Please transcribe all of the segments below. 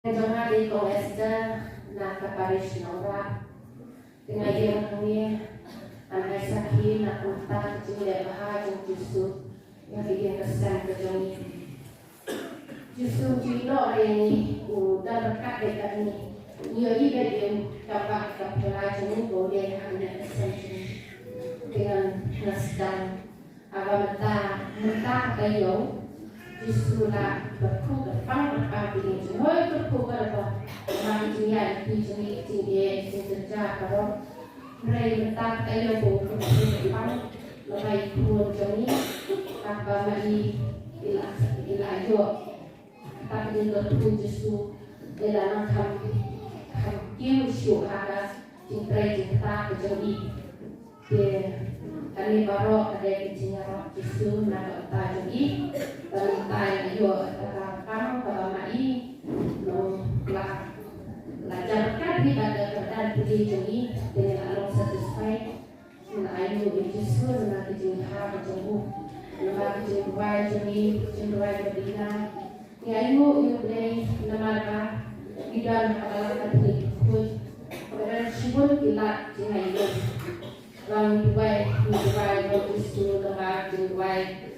Jangan di Esther na kaparis nora dengan yang ini anak sakit nak utang jadi bahagia justru yang bikin kesan kejauhan justru cino ini udah berkat dekat ini dia juga dia dapat kapal ini boleh hanya kesan dengan nasdam agak mentah kayu justru lah berpang pilih semua berpukar apa manusia di sini tinggi sejak kalau mereka kayu berpang lebih kurang jauh apa lagi ilajo tapi itu justru dalam kiu siu ada cinta kejauh kami baru ada kecingan justru nak taji tentang yo kamu kalau mai lah lajarkan di pada keadaan begini dengan alur satisfied dengan ayu justru nak kecingan berjumpa nama kecingan kecingan berbina ni ayu yo boleh nama bidang kepala katolik pun pada sibuk kilat dengan yo Lang duai waktu itu lembaga duai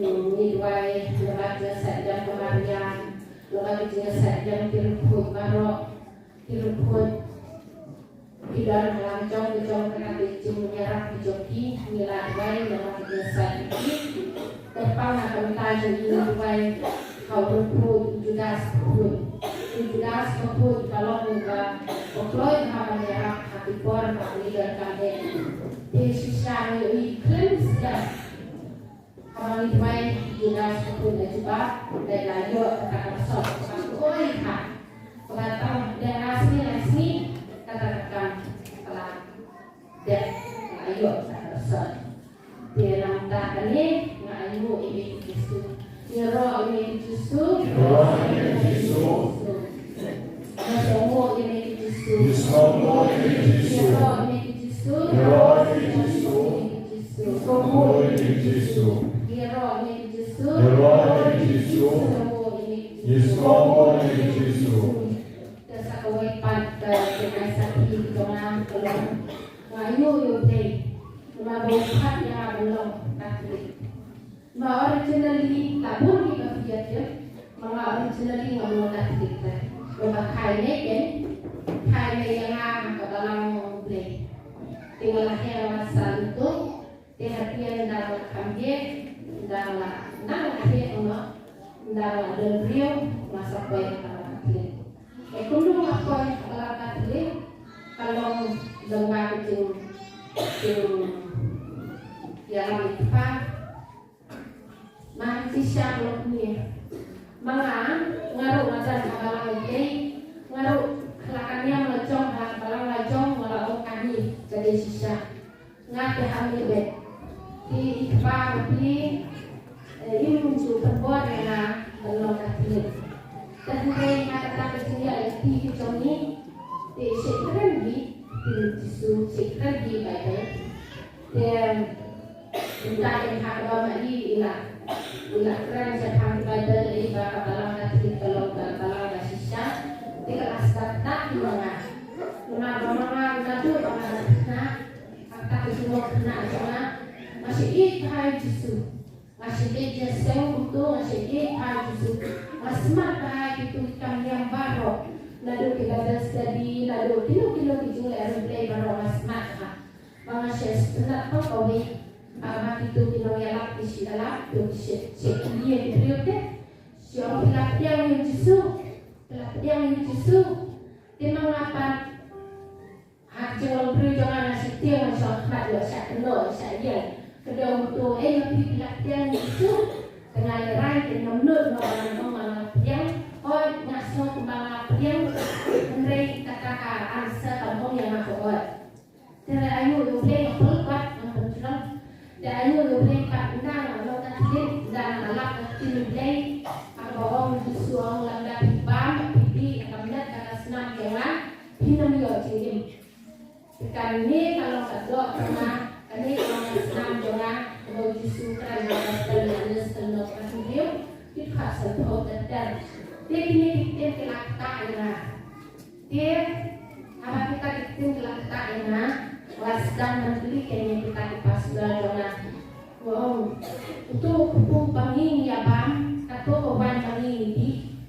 lembaga sajam kemarian lembaga sajam kiruput barok kiruput tidak melancong kejong kena becing menyerap dijoki nilai duai lembaga sajam depan akan tajuk duai kau berput judas keput kalau enggak Okloi menyerap hati por leader campaign. Yesus yang iklim sudah kalau itu jelas pun juga dan lalu kata sok koi kan kata dan asli katakan telah dan lalu kata sok dia nampak ini ngayu ini justru nyero ini justru Nasomo ini justru Nasomo ini justru Nasomo ini justru Gero ini justru Nasomo ini justru Dasa kawai pada dengan sakit dengan kelam ngayu yudai mabuhat yang belum katolik ma originally labur di kafiat mga originally ngomong katolik berbakai yang yang ke dalam play tinggal yang masa itu perhatian dalam kambing dalam dalam beliau masa poin dalam kambing kundung apa dalam kambing kalau dengar kecil yang apa masih siapa punya mga ngaruh macam dalam ini ngaruh kelakannya melecong dalam lajong melakukan kami jadi sisa ngati hamil bet di ikhbar di ini muncul perbuatan dengan dalam kami dan mereka kata kecilnya di keconi di sekren di justru sekren di baiknya dan entah yang harga di ilah keren sedang pada ibarat dalam hati kalau dalam sisa tidak asal mana itu kata semua kena sana masih ikhai justru masih jasa untuk masih ikhai justru masih mata itu ikan yang baru lalu kita jadi lalu kilo dijual aeroplane baru masih mata masih setelah kau Abang itu kinongelak di dalam tu dia diberikan siapa pelatihan yang justru dia mengapa hati orang perjuangan nasi tiang masyarakat dua satu saja kedua untuk lebih pelatihan justru dengan rai dan menurut orang yang ngasih kembang yang mereka katakan answer kampung yang aku buat dan ayu boleh kuat yang penting dan ayu boleh kat undang kalau tak sedih dan alak kecil boleh apa orang disuang landa pibam pipi akan melihat kata senang jangan hinam yo cingin ikan ini kalau kedok sama ini orang senang jangan kalau justru kerana dan ada senang kasih dia kita sentuh dan dia ini dia kelak Dia apa kita tinggal kita enak, sedang membeli kayaknya kita di pasar dona. Wow, itu kupung panging ya bang, atau kawan panging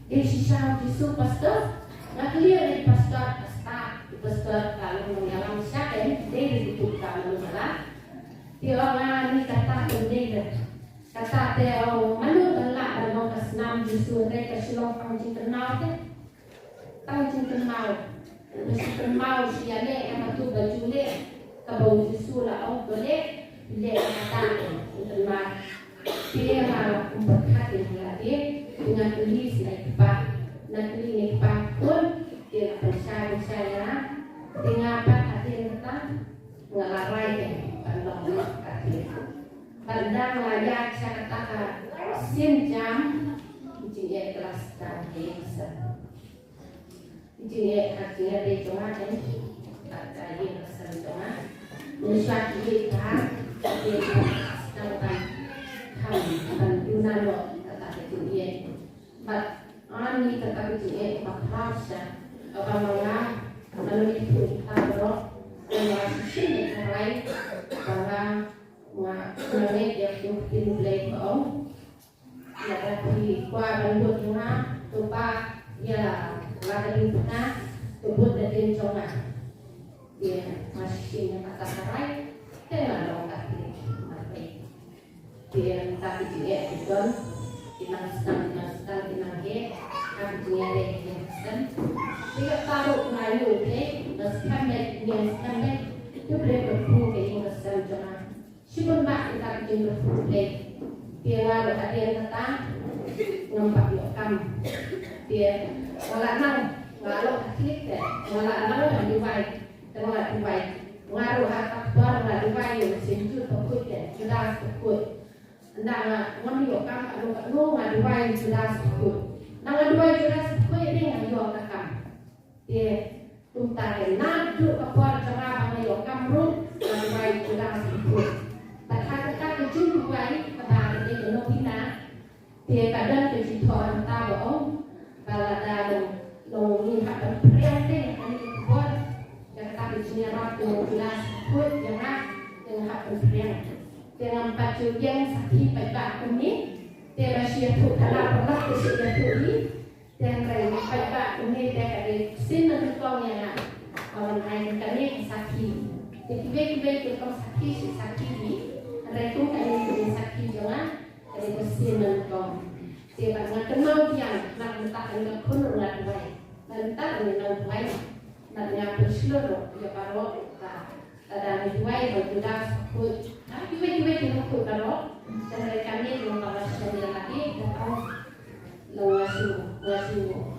di sisa tisu pasar, nak lihat di pasar kalau mengalam siapa dia itu kalau malah. Dia orang ni kata benda, kata dia malu Allah dalam kesenam justru mereka silong tangcing kenal ke, tangcing kenal, mesti kenal siapa yang tu baju le, kabau justru lah orang boleh le kata kenal. Dia malah berkata dia dengan tulis naik pak, nak tulis naik pak pun dia percaya dengan apa hati yang datang ngelarai dia. Bandang layak saya katakan sin jam jadi kelas dan biasa jadi artinya dia cuma kan tak jadi kesan cuma Malaysia kita dia sedangkan kami bantuan lo kata dia but ani kata dia makhlasa apa mana lalu itu kita dengan sini mulai karena mengenai dia mungkin mulai kau ya tapi kuah bandut cuma tumpah ya lagi pernah tubuh dari cuma dia masih yang kata sarai dengan dong kaki dia tapi dia itu tinang dia kami punya dia kan dia taruh ngayu dia sampai dia sampai itu boleh berfungsi dengan sempurna. Syukur mak kita bikin berfungsi. Dia lalu ada yang datang nampak yokam. Dia malah nang lalu klik deh, malah lalu yang diwai, malah diwai. Ngaruh harta kuat malah diwai yang senjut pekut deh, sudah pekut. Nang ngon yokam kalau nggak diwai sudah pekut. Nang diwai sudah pekut ini nggak yokam. Dia tuntar nadu kapal cerah mengayo kamrun dan baik sudah sebut. Berkata kejun baik pada dia kenopina dia kadang kejituan tahu balada long lihat perhatian ini buat yang kata kejunnya waktu sudah sebut jangan hak perhatian dengan baju yang sakit baik ini dia masih tu kalau pernah kesudah tu ini dan baik ini dia ada sin dan yang kawan lain kami sakit. Jadi baik kita sakit ni. Mereka kami sakit jangan ada sin dan kau. Dia nak kenal dia nak letak dengan kunur nak buat. Letak dengan buat. Nak yang berseluruh dia baru ada buat berjuda sebut. Tapi baik kita tu kalau dan mereka ni membawa semua lagi atau langsung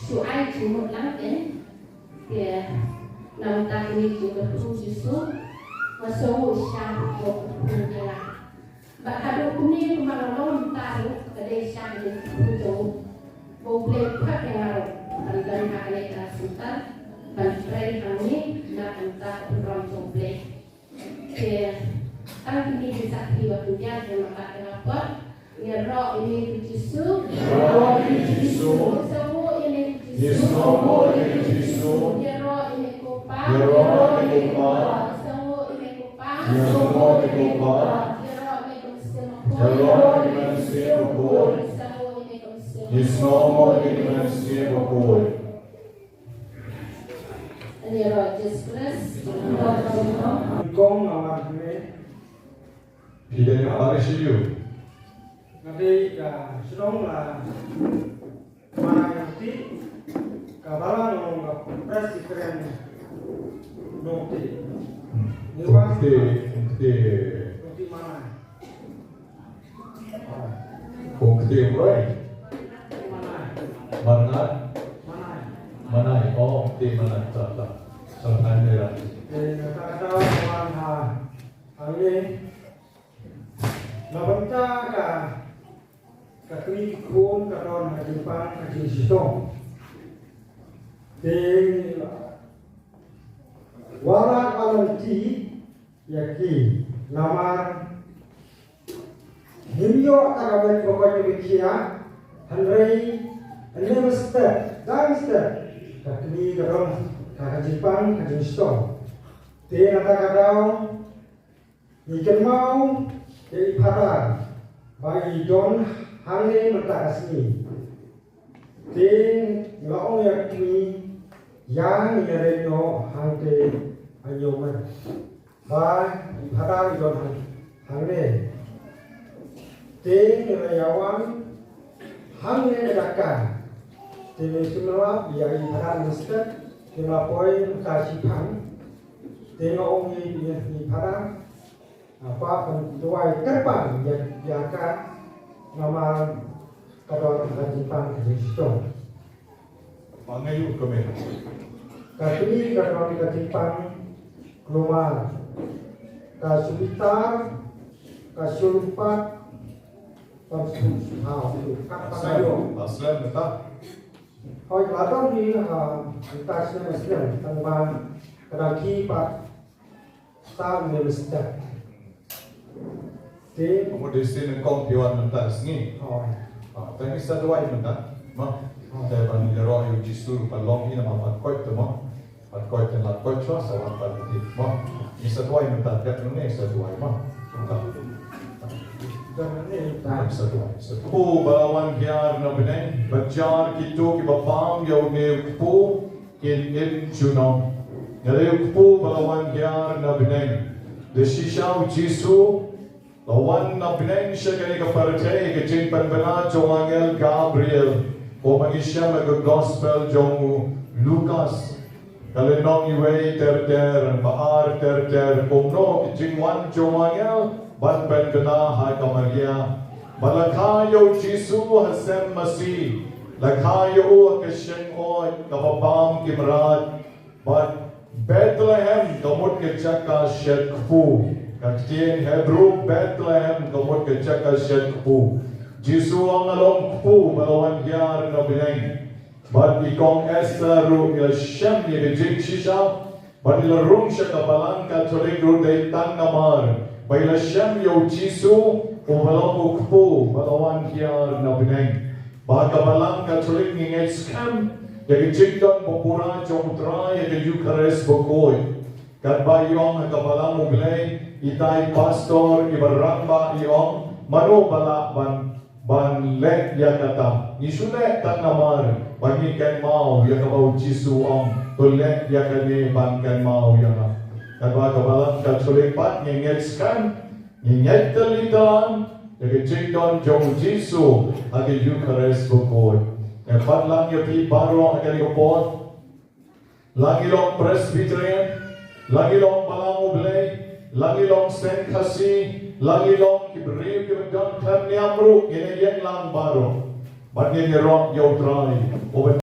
soal cuma langkan dia nam tak ini juga khususnya masuk syam punya bahkan ini kemarin tahu kedai syam itu jauh boleh pakai yang dan kali sultan bantai kami nak entah orang boleh dia kan ini bisa waktu dia maka kenapa ya roh ini Yesus semua ini Yesus ya roh ini kupa semua ini kupa semua ini kupa ya roh ini manusia kupul semua ini manusia kupul ya roh Yesus kong nama ini Pidana Arishiyu. Nanti ya sedang lah mana nanti kabalan orang presiden nanti nanti mana Bukti mulai mana mana oh di mana tak sampai dia kata-kata orang hari nabanta ka kun karon ka Jepang ka Jisong ding wala kalanti yaki namar himyo karaban pokoknya bikia hanrei Ini step, dan step. Kami kadang kakak Jepang, kakak Jepang. Dia kata kadang ikan mau dari pada bagi don hangi bertakasni. Dia ngelaong yang kami yang nyereno hangte anyoman. Bagi pada don hangi. Dia ngelayawan hangi berdakan. Dia semua yang pada mesti dia poin kasih pang. Tengok ni pada apa tuai terbang yang akan nama kadang Jepang Jepang. Mangayu kami. Kami kadang Jepang keluar kasulitar kasulumpat pasuhau kapayo. Aslan betul. Hoi ladang ni kita sedang tangban kadang kipat tahun ni mesti. Di Kamu di sini kau piwan mental sini. hoi. Tapi satu lagi mental. Mah, saya bani roh yang justru palong ini nama koi tu mah. Koi tu nak koi cua sawan bani mah. Ini satu lagi mental. Kat mana satu lagi mah. Dan ni tak. Pu balawan kiar na beneng, bacar kito ki bapang yaw ne pu kin junong. Ngale pu balawan kiar na beneng. De shishaw Jisu lawan na beneng siya kani ka parate ka jing panbana jong angel Gabriel o magisya mag gospel jong Lucas. Kale nong iwe ter baar ter kumno ki jing wan jong angel ban bendana hai kamaria balakayo Jisu hasem Masih lakayo kasheng oy kapapam kimrad but Bethlehem kamut ke chaka shekfu katien Hebrew Bethlehem kamut ke chaka shekfu Jisu ang along kfu balawan yar na bineng but ikong esaru ila shem ni jing shisha but ila rum siya kapalang katolik ruday tang namar Baila Shem Yo Jisu Ubalang Ukpu Balawan Kiar na Bineng Baka balang katolik ngingay skam Yagi jikdan Bukura Jomtra Yagi Eucharist Bukoy Kat bayong Kabalang Uglay Itay Pastor Ibaramba Iong Mano Bala Ban Lek Yakata Nisune Tan Namar Bagi Ken Mau Yakabaw Jisu Ong Tulek Yakani Ban Ken Mau Yakata Kadwa kabalang katolik pat ngingit skan, ngingit talitan, nagijigdon jong Jisu, agi Eucharist bukoy. Pat lang yung pibaro ang kalikopot, lang ilong Presbyterian, lang ilong Balang Ublay, lang ilong St. Kasi, lang ilong Kibriw, Kibagdan, Kanyamru, ginayang lang baro. Ba't nginirok yaw try,